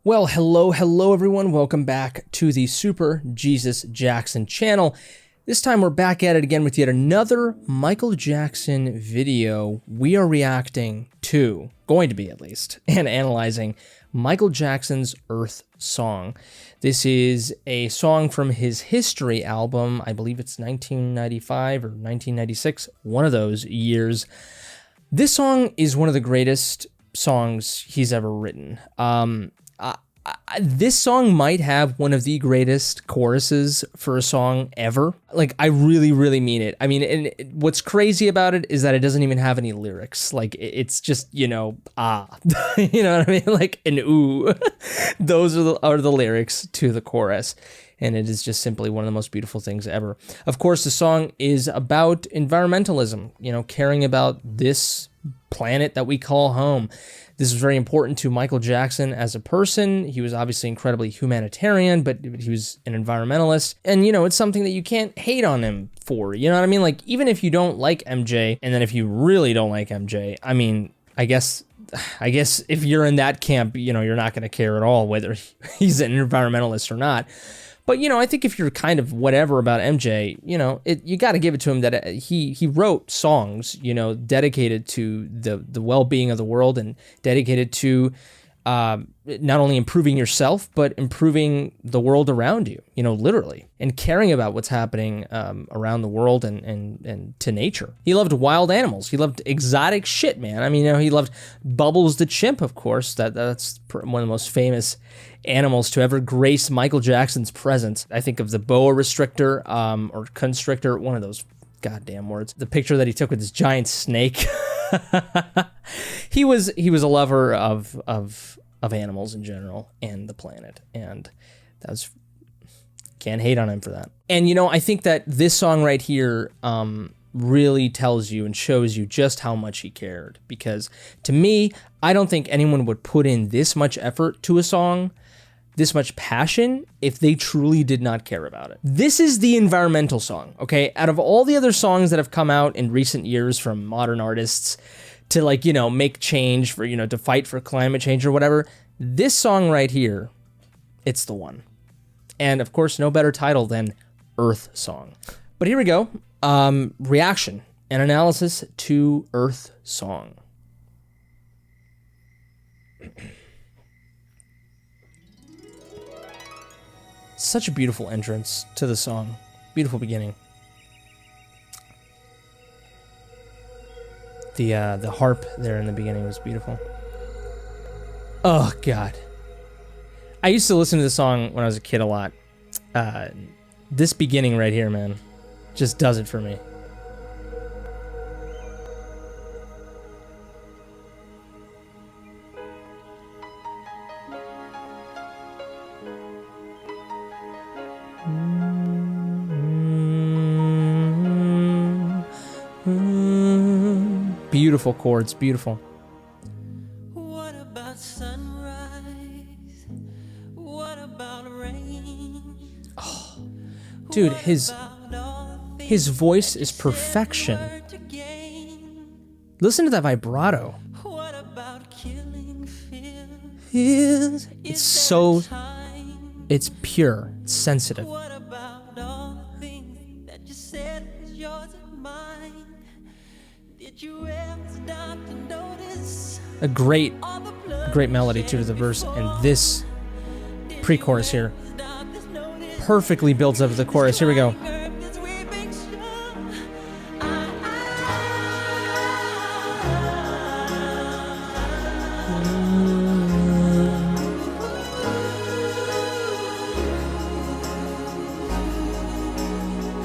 Well, hello everyone. Welcome back to the Super Jesus Jackson channel. This time we're back at it again with yet another Michael Jackson video. We are reacting to, going to be at least, and analyzing Michael Jackson's Earth Song. This is a song from his History album. I believe it's 1995 or 1996, one of those years. This song is one of the greatest songs he's ever written. This song might have one of the greatest choruses for a song ever. Like, I really mean it. I mean, and what's crazy about it is that it doesn't even have any lyrics. Like, it's just, you know, you know what I mean? Like an ooh. Those are the lyrics to the chorus. And it is just simply one of the most beautiful things ever. Of course, the song is about environmentalism, you know, caring about this planet that we call home. This is very important to Michael Jackson as a person. He was obviously incredibly humanitarian, but he was an environmentalist. And, you know, it's something that you can't hate on him for. You know what I mean? Like, even if you don't like MJ, and then if you really don't like MJ, I mean, I guess if you're in that camp, you know, you're not going to care at all whether he's an environmentalist or not. But, you know, I think if you're kind of whatever about MJ, you know, you got to give it to him that he wrote songs, you know, dedicated to the well-being of the world and dedicated to not only improving yourself, but improving the world around you, you know, literally, and caring about what's happening around the world and to nature. He loved wild animals. He loved exotic shit, man. I mean, you know, he loved Bubbles the chimp, of course. That's one of the most famous animals to ever grace Michael Jackson's presence. I think of the boa restrictor or constrictor, one of those goddamn words. The picture that he took with this giant snake. He was a lover of animals in general and the planet, and that was, can't hate on him for that. And you know, I think that this song right here really tells you and shows you just how much he cared, because to me, I don't think anyone would put in this much effort to a song, this much passion, if they truly did not care about it. This is the environmental song, okay? Out of all the other songs that have come out in recent years from modern artists to, like, you know, make change for, you know, to fight for climate change or whatever, this song right here, it's the one. And of course, no better title than Earth Song. But here we go. Reaction and analysis to Earth Song. Such a beautiful entrance to the song. Beautiful beginning. The harp there in the beginning was beautiful. Oh, God. I used to listen to the song when I was a kid a lot. This beginning right here, man, just does it for me. Beautiful chords, beautiful. What about sunrise? What about rain? Oh, dude, his voice is perfection. Listen to that vibrato. What about killing It's pure, it's sensitive. What about all the things that you said was yours and mine? Did you ever stop to notice A great melody to the verse, and this pre-chorus here perfectly builds up to the chorus. Here we go.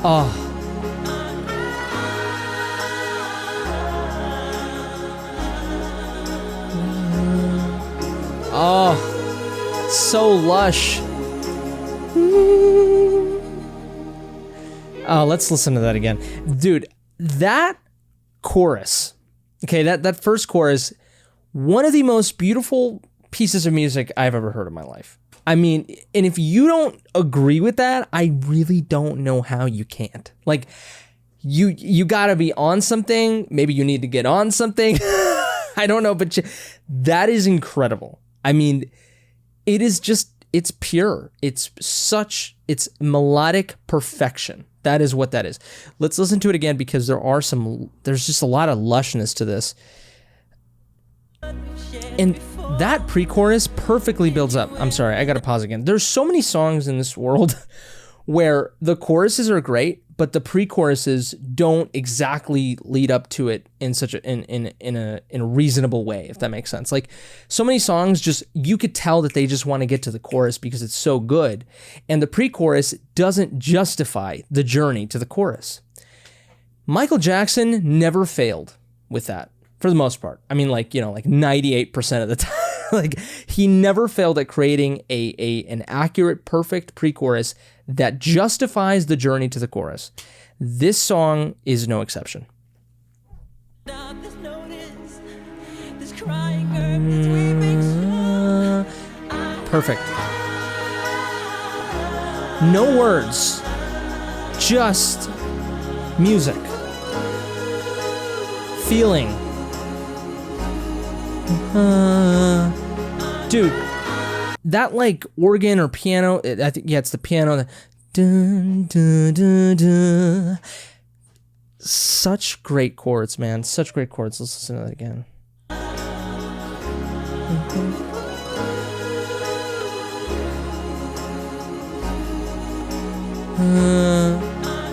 Oh. Oh, so lush. Oh, let's listen to that again. Dude, that chorus, okay, that first chorus, one of the most beautiful pieces of music I've ever heard in my life. I mean, and if you don't agree with that, I really don't know how you can't. Like, you gotta be on something. Maybe you need to get on something. I don't know, but that is incredible. I mean, It is just, it's pure. It's melodic perfection. That is what that is. Let's listen to it again because there's just a lot of lushness to this. And that pre-chorus perfectly builds up. I'm sorry, I gotta pause again. There's so many songs in this world where the choruses are great, but the pre-choruses don't exactly lead up to it in such a reasonable way, if that makes sense. Like, so many songs just, you could tell that they just want to get to the chorus because it's so good, and the pre-chorus doesn't justify the journey to the chorus. Michael Jackson never failed with that, for the most part. I mean, like 98% of the time. Like, he never failed at creating an accurate, perfect pre-chorus that justifies the journey to the chorus. This song is no exception. Perfect. No words, just music, feeling. Dude, that like organ or piano, I think, yeah, it's the piano. Dun, dun, dun, dun. Such great chords, man. Such great chords. Let's listen to that again.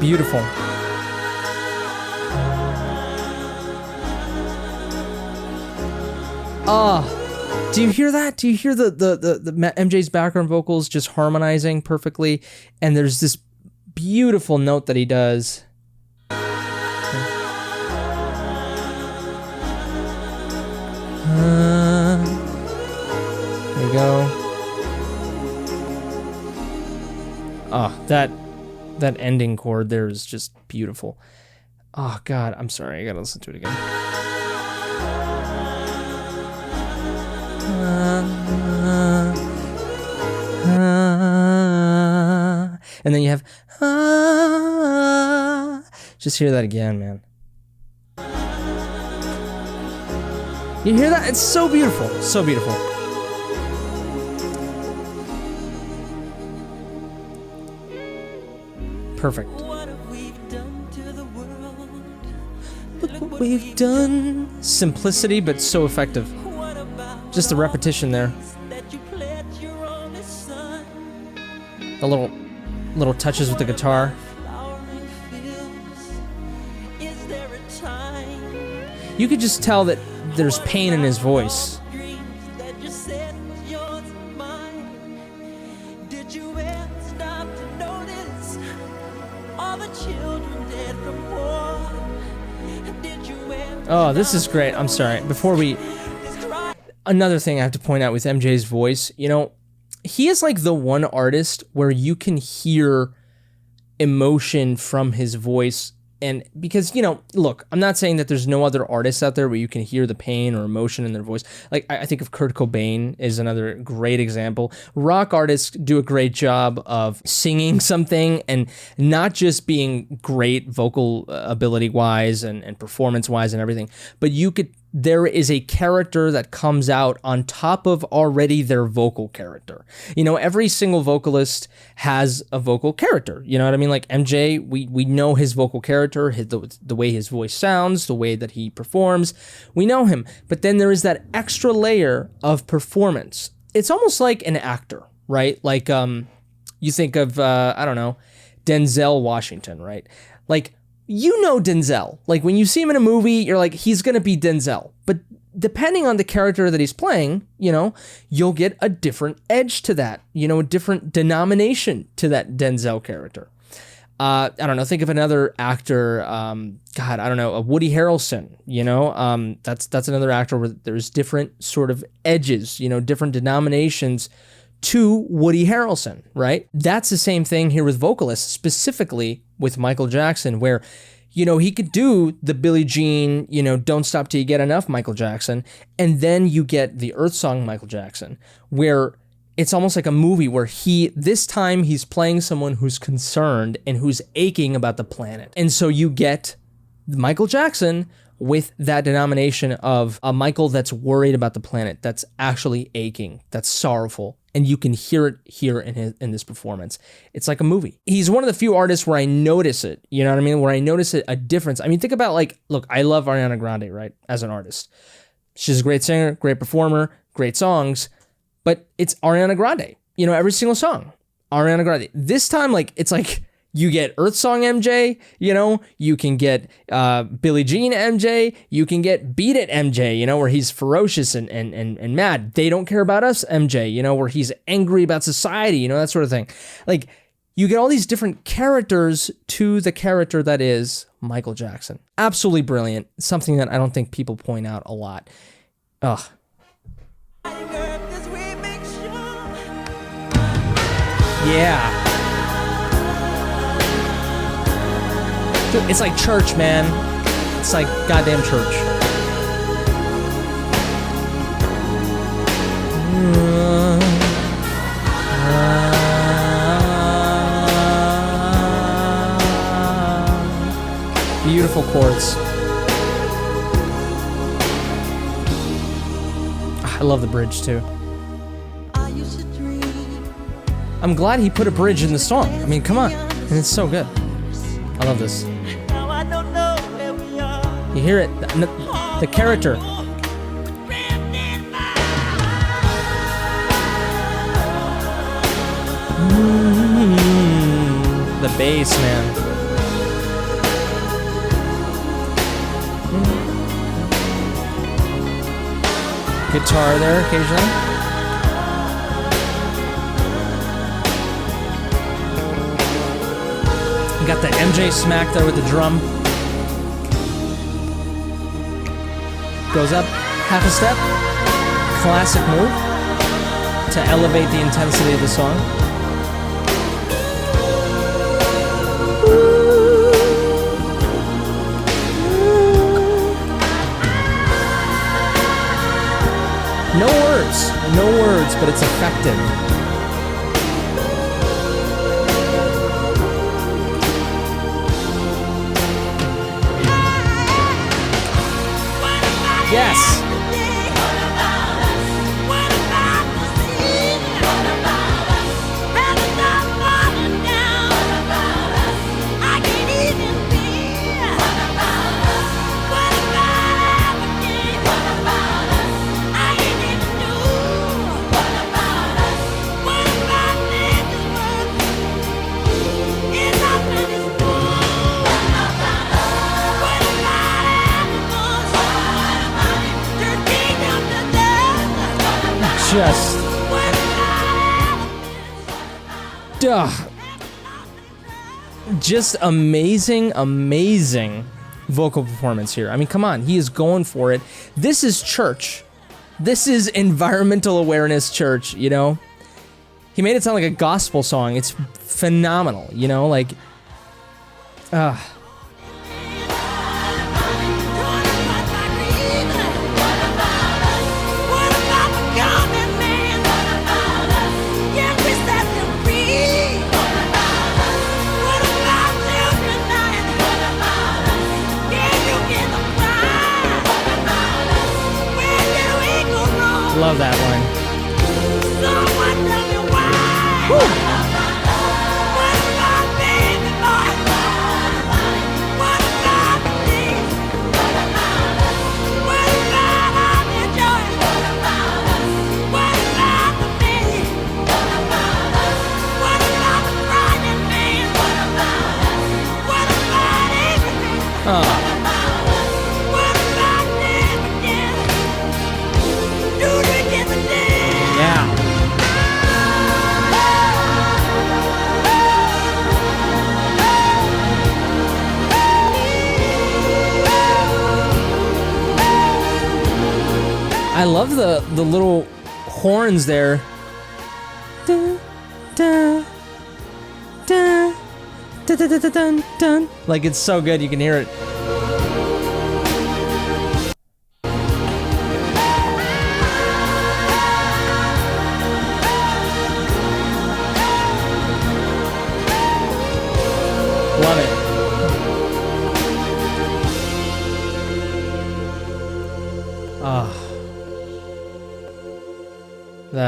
Beautiful. Do you hear that? Do you hear the MJ's background vocals just harmonizing perfectly? And there's this beautiful note that he does. There you go. Oh, that ending chord there is just beautiful. Oh God, I'm sorry, I gotta listen to it again. And then you have just hear that again, man. You hear that? It's so beautiful, so beautiful. Perfect. Look what we've done. Simplicity, but so effective. Just the repetition there. The little touches with the guitar. You could just tell that there's pain in his voice. Oh, this is great. I'm sorry. Another thing I have to point out with MJ's voice, you know, he is like the one artist where you can hear emotion from his voice. And because, you know, look, I'm not saying that there's no other artists out there where you can hear the pain or emotion in their voice. Like, I think of Kurt Cobain is another great example. Rock artists do a great job of singing something and not just being great vocal ability-wise and performance-wise and everything, but there is a character that comes out on top of already their vocal character. You know, every single vocalist has a vocal character. You know what I mean? Like MJ, we know his vocal character, the way his voice sounds, the way that he performs. We know him. But then there is that extra layer of performance. It's almost like an actor, right? Like you think of, I don't know, Denzel Washington, right? Like, you know Denzel. Like, when you see him in a movie, you're like, he's going to be Denzel. But depending on the character that he's playing, you know, you'll get a different edge to that, you know, a different denomination to that Denzel character. I don't know, think of another actor, God, I don't know, a Woody Harrelson, you know, that's another actor where there's different sort of edges, you know, different denominations to Woody Harrelson, right? That's the same thing here with vocalists, specifically with Michael Jackson, where, you know, he could do the Billie Jean, you know, Don't Stop Till You Get Enough Michael Jackson, and then you get the Earth Song Michael Jackson, where it's almost like a movie where this time he's playing someone who's concerned and who's aching about the planet. And so you get Michael Jackson with that denomination of a Michael that's worried about the planet, that's actually aching, that's sorrowful. And you can hear it here in this performance. It's like a movie. He's one of the few artists where I notice it, you know what I mean? Where I notice a difference. I mean, think about like, look, I love Ariana Grande, right? As an artist. She's a great singer, great performer, great songs, but it's Ariana Grande. You know, every single song, Ariana Grande. This time, like, it's like, you get Earth Song MJ, you know, you can get Billie Jean MJ, you can get Beat It MJ, you know, where he's ferocious and mad. They Don't Care About Us MJ, you know, where he's angry about society, you know, that sort of thing. Like, you get all these different characters to the character that is Michael Jackson. Absolutely brilliant. Something that I don't think people point out a lot. Ugh. Yeah. It's like church, man. It's like goddamn church. Beautiful chords. I love the bridge too. I'm glad he put a bridge in the song. I mean, come on. And it's so good. I love this. You hear it, the character. The bass, man. Guitar there occasionally. You got the MJ smack there with the drum. Goes up half a step. Classic move to elevate the intensity of the song. No words, but it's effective. Yes. Just amazing vocal performance here. I mean, come on, he is going for it. This is church. This is environmental awareness church, you know? He made it sound like a gospel song. It's phenomenal, you know? Like, love that line. I love the little horns there. Dun, dun, dun, dun, dun, dun, dun, dun. Like, it's so good, you can hear it. Love it.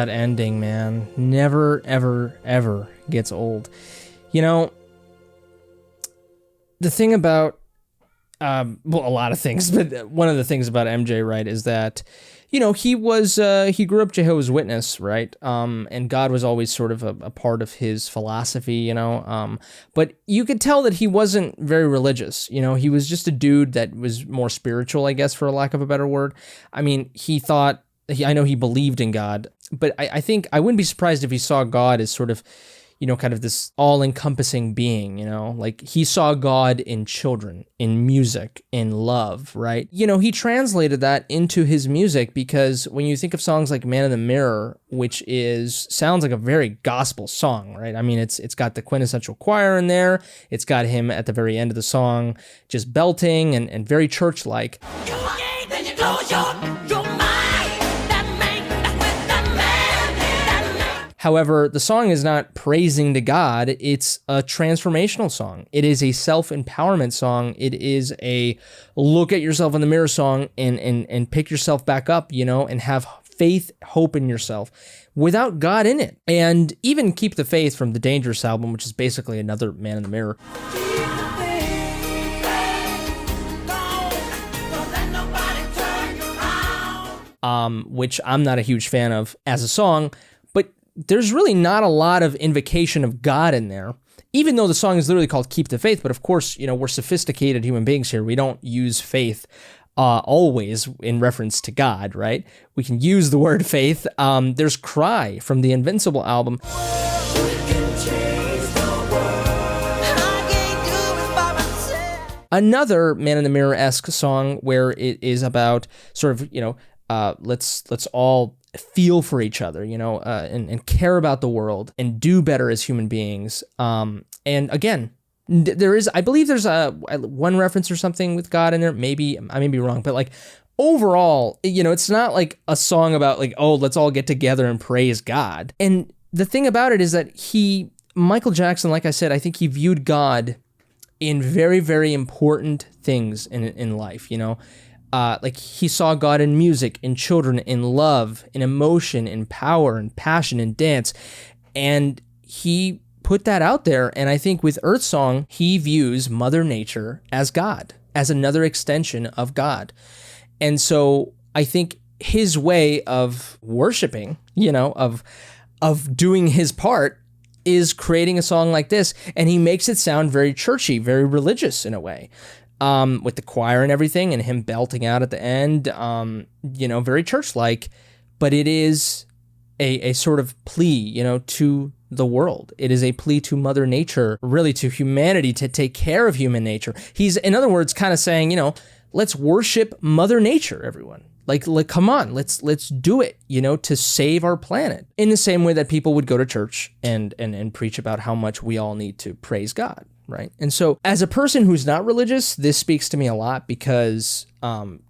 that ending, man. Never, ever, ever gets old. You know, the thing about, well, a lot of things, but one of the things about MJ, right, is that, you know, he grew up Jehovah's Witness, right? And God was always sort of a part of his philosophy, you know? But you could tell that he wasn't very religious, you know? He was just a dude that was more spiritual, I guess, for lack of a better word. I mean, I know he believed in God, but I think I wouldn't be surprised if he saw God as sort of, you know, kind of this all-encompassing being, you know, like he saw God in children, in music, in love, right? You know, he translated that into his music because when you think of songs like Man in the Mirror, which sounds like a very gospel song, right? I mean, it's got the quintessential choir in there. It's got him at the very end of the song just belting and very church-like. However, the song is not praising to God. It's a transformational song. It is a self-empowerment song. It is a look at yourself in the mirror song and pick yourself back up, you know, and have faith, hope in yourself without God in it. And even Keep the Faith from the Dangerous album, which is basically another Man in the Mirror. Which I'm not a huge fan of as a song, but there's really not a lot of invocation of God in there, even though the song is literally called Keep the Faith. But of course, you know, we're sophisticated human beings here. We don't use faith always in reference to God, right? We can use the word faith. There's Cry from the Invincible album. Another Man in the Mirror-esque song where it is about sort of, you know, let's all feel for each other, you know, and care about the world and do better as human beings. And again, I believe there's one reference or something with God in there. Maybe I may be wrong, but like overall, you know, it's not like a song about like, oh, let's all get together and praise God. And the thing about it is that Michael Jackson, like I said, I think he viewed God in very, very important things in life, you know. Like he saw God in music, in children, in love, in emotion, in power, in passion, in dance. And he put that out there. And I think with Earth Song, he views Mother Nature as God, as another extension of God. And so I think his way of worshiping, you know, of doing his part is creating a song like this. And he makes it sound very churchy, very religious in a way. With the choir and everything and him belting out at the end, you know, very church-like, but it is a sort of plea, you know, to the world. It is a plea to Mother Nature, really to humanity, to take care of human nature. He's, in other words, kind of saying, you know, let's worship Mother Nature, everyone. Like, come on, let's do it, you know, to save our planet. In the same way that people would go to church and preach about how much we all need to praise God. Right. And so as a person who's not religious, this speaks to me a lot because,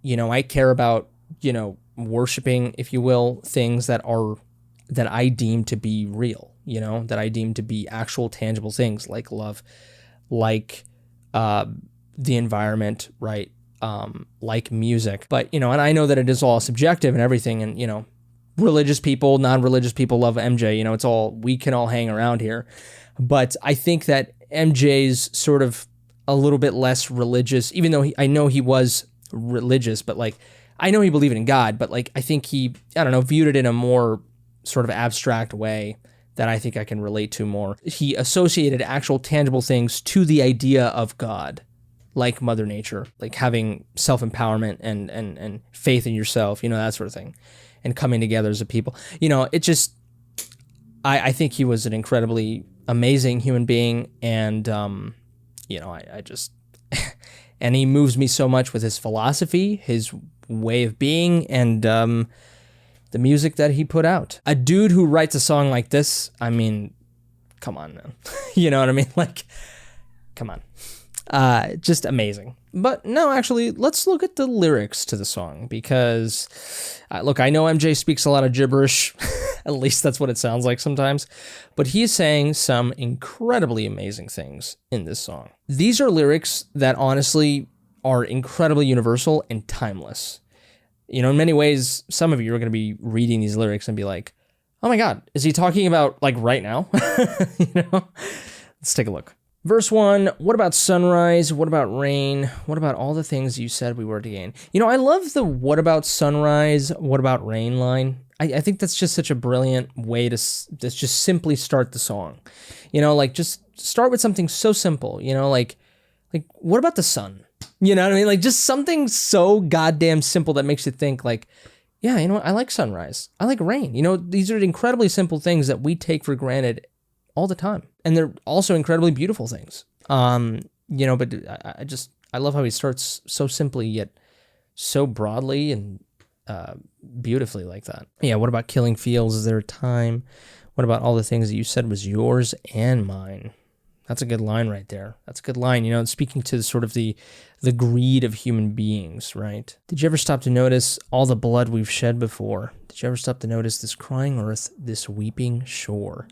you know, I care about, you know, worshiping, if you will, things that I deem to be real, you know, that I deem to be actual tangible things like love, like the environment, right? Like music. But, you know, and I know that it is all subjective and everything. And, you know, religious people, non-religious people love MJ. You know, we can all hang around here. But I think that MJ's sort of a little bit less religious, even though I know he was religious, but like, I know he believed in God, but like, I think he, I don't know, viewed it in a more sort of abstract way that I think I can relate to more. He associated actual tangible things to the idea of God, like Mother Nature, like having self-empowerment and faith in yourself, you know, that sort of thing, and coming together as a people. You know, it just, I think he was an incredibly amazing human being, and you know, I just and he moves me so much with his philosophy, his way of being, and the music that he put out. A dude who writes a song like this, I mean, come on, man. You know what I mean? Like, come on. Just amazing. But no, actually, let's look at the lyrics to the song, because look, I know MJ speaks a lot of gibberish. At least that's what it sounds like sometimes. But he's saying some incredibly amazing things in this song. These are lyrics that honestly are incredibly universal and timeless. You know, in many ways, some of you are going to be reading these lyrics and be like, Oh my God, is he talking about like right now? Let's take a look. Verse 1, what about sunrise? What about rain? What about all the things you said we were to gain? I love the what about sunrise, what about rain line. I think that's just such a brilliant way to just simply start the song. Like just start with something so simple, like what about the sun? You know what I mean? Like just something so goddamn simple that makes you think like, yeah, what? I like sunrise. I like rain. These are incredibly simple things that we take for granted all the time. And they're also incredibly beautiful things. But I love how he starts so simply yet so broadly and beautifully like that. Yeah, what about killing fields? Is there a time? What about all the things that you said was yours and mine? That's a good line right there. That's a good line, speaking to sort of the greed of human beings, right? Did you ever stop to notice all the blood we've shed before? Did you ever stop to notice this crying earth, this weeping shore?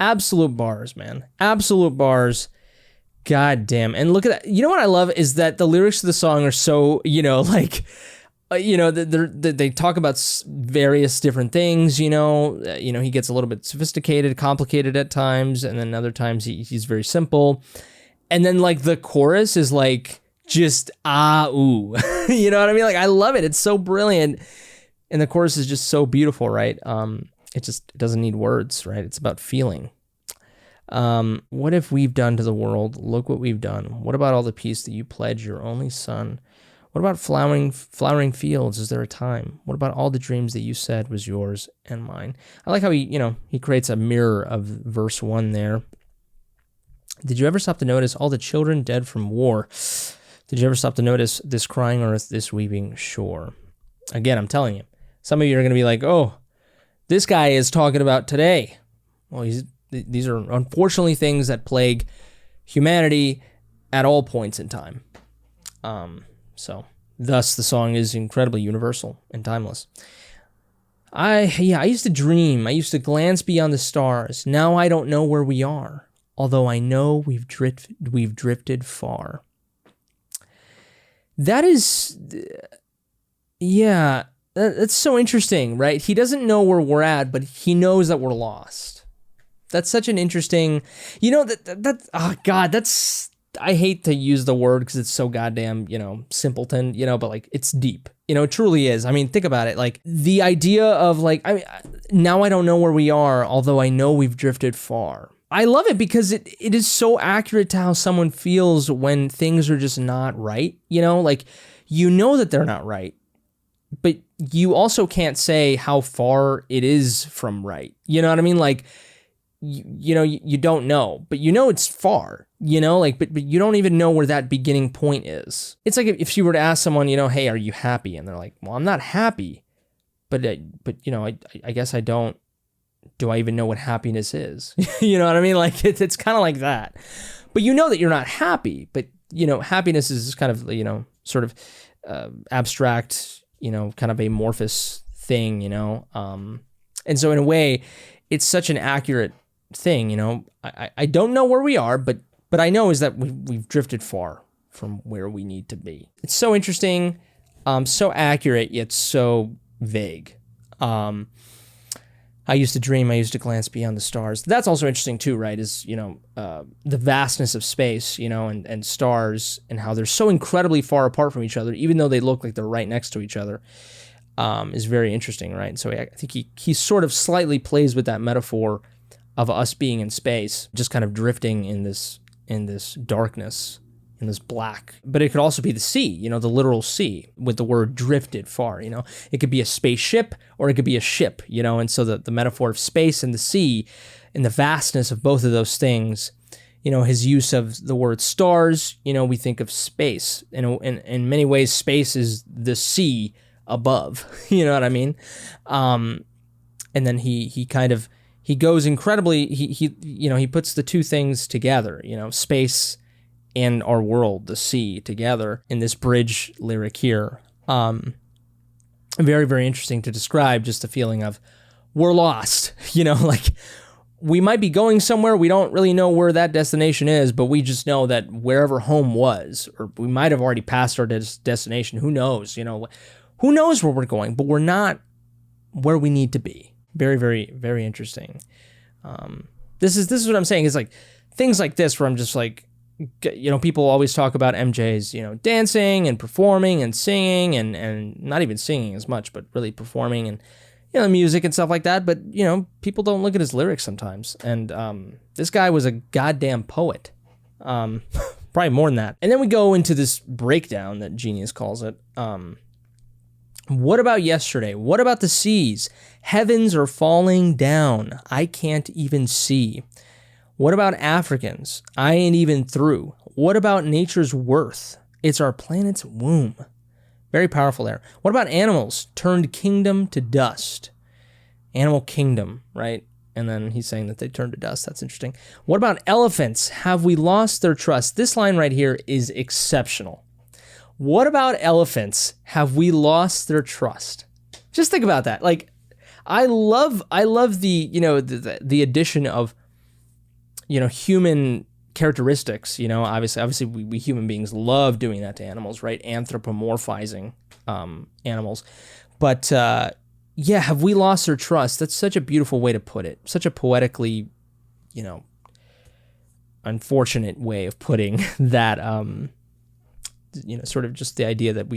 Absolute bars, man. Absolute bars. God damn. And look at that. What I love is that the lyrics of the song are so, they talk about various different things, he gets a little bit sophisticated, complicated at times, and then other times he's very simple. And then like the chorus is like just ooh. You know what I mean? Like I love it. It's so brilliant. And the chorus is just so beautiful, right? It doesn't need words, right? It's about feeling. What if we've done to the world? Look what we've done. What about all the peace that you pledge your only son? What about flowering fields? Is there a time? What about all the dreams that you said was yours and mine? I like how he creates a mirror of verse 1 there. Did you ever stop to notice all the children dead from war? Did you ever stop to notice this crying earth, this weeping shore? Again, I'm telling you, some of you are going to be like, oh, this guy is talking about today. Well, these are unfortunately things that plague humanity at all points in time. So thus the song is incredibly universal and timeless. I used to dream. I used to glance beyond the stars. Now I don't know where we are, although I know we've drifted far. That is, that's so interesting, right? He doesn't know where we're at, but he knows that we're lost. That's such an interesting, I hate to use the word because it's so goddamn, simpleton, but like it's deep, it truly is. I mean, think about it. Like the idea of like, now I don't know where we are, although I know we've drifted far. I love it because it is so accurate to how someone feels when things are just not right, like, that they're not right, but you also can't say how far it is from right. You know what I mean? Like, you don't know, but it's far, but you don't even know where that beginning point is. It's like if you were to ask someone, hey, are you happy? And they're like, well, I'm not happy, but I guess I don't. Do I even know what happiness is? You know what I mean? Like it's kind of like that, but that you're not happy, but happiness is kind of, sort of abstract, kind of amorphous thing, and so in a way it's such an accurate thing, I don't know where we are, but I know is that we've drifted far from where we need to be. It's so interesting, so accurate yet so vague. I used to dream, I used to glance beyond the stars. That's also interesting too, right? Is, the vastness of space, and stars and how they're so incredibly far apart from each other, even though they look like they're right next to each other, is very interesting, right? So I think he sort of slightly plays with that metaphor of us being in space, just kind of drifting in this darkness, in this black. But it could also be the sea, the literal sea, with the word drifted far, It could be a spaceship or it could be a ship, and so the metaphor of space and the sea and the vastness of both of those things, his use of the word stars, we think of space. In many ways, space is the sea above, you know what I mean? And then he goes incredibly, he puts the two things together, space and our world, the sea, together in this bridge lyric here. Very, very interesting to describe, just the feeling of we're lost, like we might be going somewhere, we don't really know where that destination is, but we just know that wherever home was, or we might have already passed our destination, who knows, who knows where we're going, but we're not where we need to be. Very, very, very interesting. This is what I'm saying. Is like things like this where I'm just like, you know, people always talk about MJ's, you know, dancing and performing and singing and not even singing as much, but really performing and, you know, music and stuff like that. But, you know, people don't look at his lyrics sometimes. And this guy was a goddamn poet. Probably more than that. And then we go into this breakdown that Genius calls it. What about yesterday? What about the seas? Heavens are falling down. I can't even see. What about Africans? I ain't even through. What about nature's worth? It's our planet's womb. Very powerful there. What about animals? Turned kingdom to dust. Animal kingdom, right? And then he's saying that they turned to dust. That's interesting. What about elephants? Have we lost their trust? This line right here is exceptional. What about elephants? Have we lost their trust? Just think about that. Like, I love the, you know, the addition of, you know, human characteristics. You know, obviously we human beings love doing that to animals, right? Anthropomorphizing animals. But yeah, have we lost their trust? That's such a beautiful way to put it. Such a poetically, you know, unfortunate way of putting that. You know, sort of just the idea that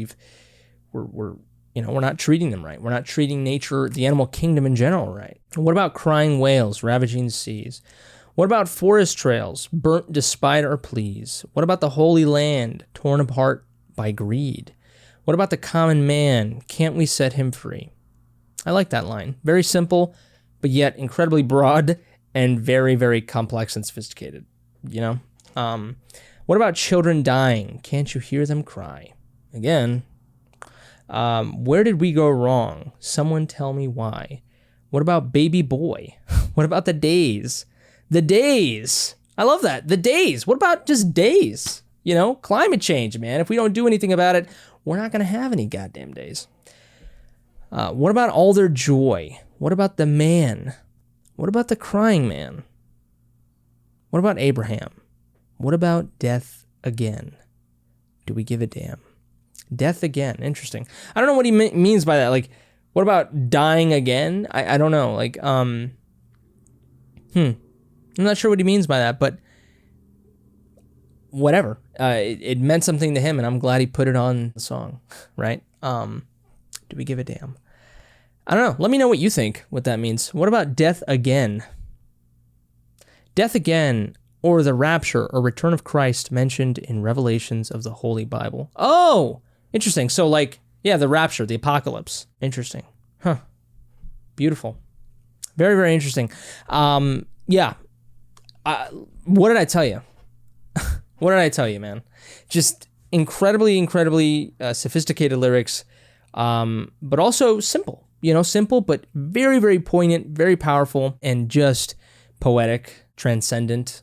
we're you know, we're not treating them right. We're not treating nature, the animal kingdom in general, right. What about crying whales ravaging seas? What about forest trails burnt despite our pleas? What about the holy land torn apart by greed? What about the common man? Can't we set him free? I like that line. Very simple, but yet incredibly broad and very, very complex and sophisticated, you know? What about children dying? Can't you hear them cry? Again, where did we go wrong? Someone tell me why. What about baby boy? What about the days? The days. I love that. The days. What about just days? You know, climate change, man. If we don't do anything about it, we're not going to have any goddamn days. What about all their joy? What about the man? What about the crying man? What about Abraham? What about death again? Do we give a damn? Death again. Interesting. I don't know what he means by that. Like, what about dying again? I don't know. Like, I'm not sure what he means by that, but whatever. It meant something to him, and I'm glad he put it on the song, right? Do we give a damn? I don't know. Let me know what you think, what that means. What about death again? Death again, or the rapture or return of Christ mentioned in Revelations of the Holy Bible. Oh, interesting. So like, yeah, the rapture, the apocalypse. Interesting. Huh. Beautiful. Very, very interesting. Yeah. What did I tell you? What did I tell you, man? Just incredibly, incredibly sophisticated lyrics, but also simple. You know, simple, but very, very poignant, very powerful, and just poetic, transcendent.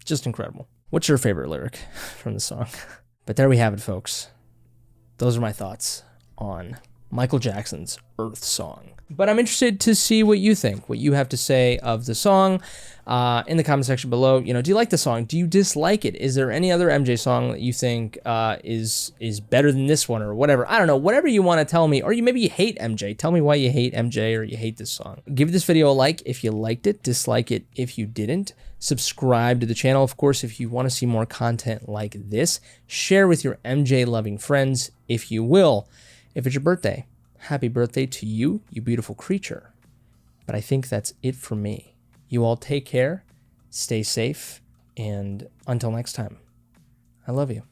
Just incredible. What's your favorite lyric from the song? But there we have it, folks. Those are my thoughts on Michael Jackson's Earth Song. But I'm interested to see what you think, what you have to say of the song in the comment section below. You know, do you like the song? Do you dislike it? Is there any other MJ song that you think is better than this one or whatever? I don't know. Whatever you want to tell me, or maybe you hate MJ. Tell me why you hate MJ or you hate this song. Give this video a like if you liked it. Dislike it if you didn't. Subscribe to the channel, of course, if you want to see more content like this. Share with your MJ-loving friends if you will. If it's your birthday, happy birthday to you, you beautiful creature. But I think that's it for me. You all take care, stay safe, and until next time, I love you.